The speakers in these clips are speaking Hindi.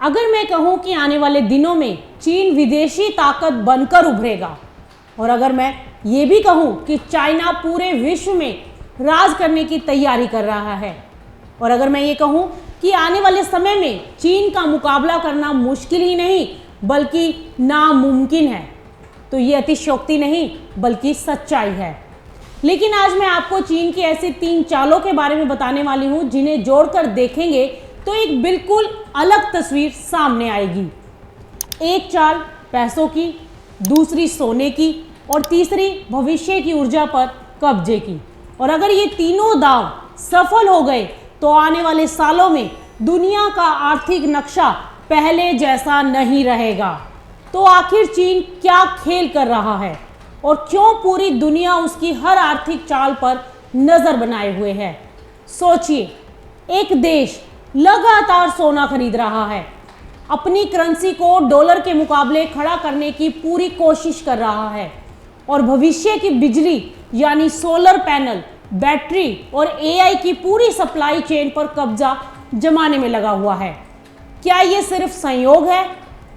अगर मैं कहूं कि आने वाले दिनों में चीन विदेशी ताकत बनकर उभरेगा, और अगर मैं ये भी कहूं कि चाइना पूरे विश्व में राज करने की तैयारी कर रहा है, और अगर मैं ये कहूं कि आने वाले समय में चीन का मुकाबला करना मुश्किल ही नहीं बल्कि नामुमकिन है, तो ये अतिशयोक्ति नहीं बल्कि सच्चाई है। लेकिन आज मैं आपको चीन की ऐसी 3 चालों के बारे में बताने वाली हूं जिन्हें जोड़कर देखेंगे तो एक बिल्कुल अलग तस्वीर सामने आएगी। एक चाल पैसों की, दूसरी सोने की और तीसरी भविष्य की ऊर्जा पर कब्जे की। और अगर ये तीनों दांव सफल हो गए तो आने वाले सालों में दुनिया का आर्थिक नक्शा पहले जैसा नहीं रहेगा। तो आखिर चीन क्या खेल कर रहा है और क्यों पूरी दुनिया उसकी हर आर्थिक चाल पर नजर बनाए हुए है? सोचिए, एक देश लगातार सोना खरीद रहा है, अपनी करेंसी को डॉलर के मुकाबले खड़ा करने की पूरी कोशिश कर रहा है और भविष्य की बिजली यानी सोलर पैनल, बैटरी और एआई की पूरी सप्लाई चेन पर कब्जा जमाने में लगा हुआ है। क्या ये सिर्फ संयोग है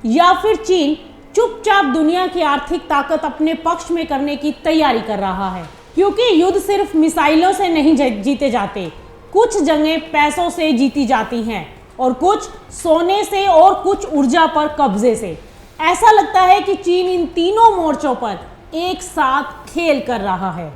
या फिर चीन चुपचाप दुनिया की आर्थिक ताकत अपने पक्ष में करने की तैयारी कर रहा है? क्योंकि युद्ध सिर्फ मिसाइलों से नहीं जीते जाते, कुछ जंगें पैसों से जीती जाती हैं और कुछ सोने से और कुछ ऊर्जा पर कब्जे से। ऐसा लगता है कि चीन इन तीनों मोर्चों पर एक साथ खेल कर रहा है।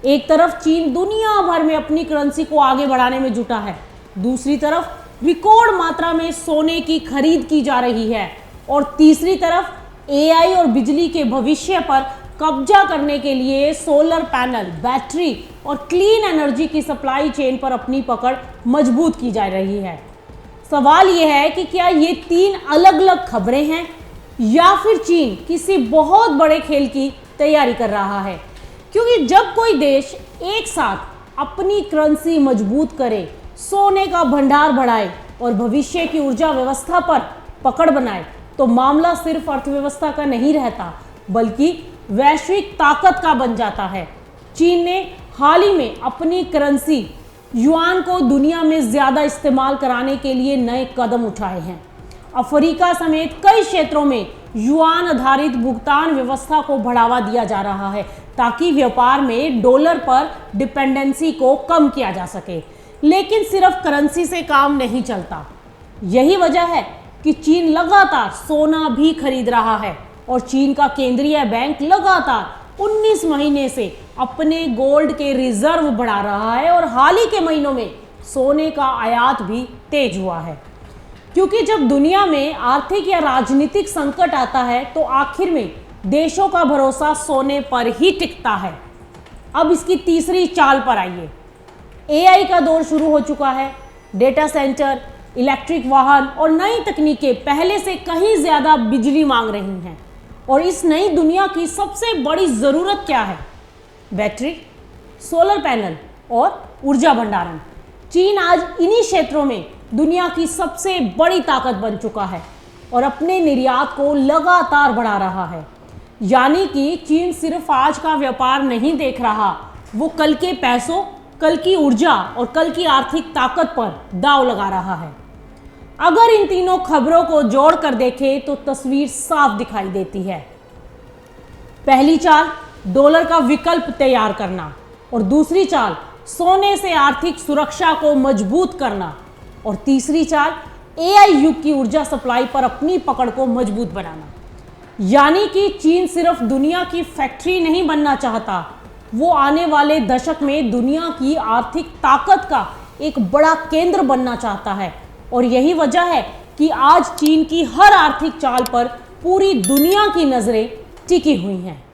एक तरफ चीन दुनिया भर में अपनी करेंसी को आगे बढ़ाने में जुटा है, दूसरी तरफ रिकॉर्ड मात्रा में सोने की खरीद की जा रही है और तीसरी तरफ एआई और बिजली के भविष्य पर कब्जा करने के लिए सोलर पैनल, बैटरी और क्लीन एनर्जी की सप्लाई चेन पर अपनी पकड़ मजबूत की जा रही है। सवाल यह है कि क्या ये 3 अलग अलग खबरें हैं या फिर चीन किसी बहुत बड़े खेल की तैयारी कर रहा है? क्योंकि जब कोई देश एक साथ अपनी करेंसी मजबूत करे, सोने का भंडार बढ़ाए और भविष्य की ऊर्जा व्यवस्था पर पकड़ बनाए तो मामला सिर्फ अर्थव्यवस्था का नहीं रहता बल्कि वैश्विक ताकत का बन जाता है। चीन ने हाल ही में अपनी करेंसी युआन को दुनिया में ज्यादा इस्तेमाल कराने के लिए नए कदम उठाए हैं। अफ्रीका समेत कई क्षेत्रों में युआन आधारित भुगतान व्यवस्था को बढ़ावा दिया जा रहा है ताकि व्यापार में डॉलर पर डिपेंडेंसी को कम किया जा सके। लेकिन सिर्फ करेंसी से काम नहीं चलता। यही वजह है कि चीन लगातार सोना भी खरीद रहा है और चीन का केंद्रीय बैंक लगातार 19 महीने से अपने गोल्ड के रिजर्व बढ़ा रहा है और हाल ही के महीनों में सोने का आयात भी तेज हुआ है। क्योंकि जब दुनिया में आर्थिक या राजनीतिक संकट आता है तो आखिर में देशों का भरोसा सोने पर ही टिकता है। अब इसकी तीसरी चाल पर आइए। एआई का दौर शुरू हो चुका है। डेटा सेंटर, इलेक्ट्रिक वाहन और नई तकनीकें पहले से कहीं ज्यादा बिजली मांग रही हैं और इस नई दुनिया की सबसे बड़ी जरूरत क्या है? बैटरी, सोलर पैनल और ऊर्जा भंडारण। चीन आज इन्हीं क्षेत्रों में दुनिया की सबसे बड़ी ताकत बन चुका है और अपने निर्यात को लगातार बढ़ा रहा है। यानी कि चीन सिर्फ आज का व्यापार नहीं देख रहा, वो कल के पैसों, कल की ऊर्जा और कल की आर्थिक ताकत पर दांव लगा रहा है। अगर इन तीनों खबरों को जोड़कर देखें तो तस्वीर साफ दिखाई देती है। पहली चाल डॉलर का विकल्प तैयार करना और दूसरी चाल सोने से आर्थिक सुरक्षा को मजबूत करना और तीसरी चाल एआई युग की ऊर्जा सप्लाई पर अपनी पकड़ को मजबूत बनाना। यानी कि चीन सिर्फ दुनिया की फैक्ट्री नहीं बनना चाहता, वो आने वाले दशक में दुनिया की आर्थिक ताकत का एक बड़ा केंद्र बनना चाहता है। और यही वजह है कि आज चीन की हर आर्थिक चाल पर पूरी दुनिया की नजरें टिकी हुई हैं।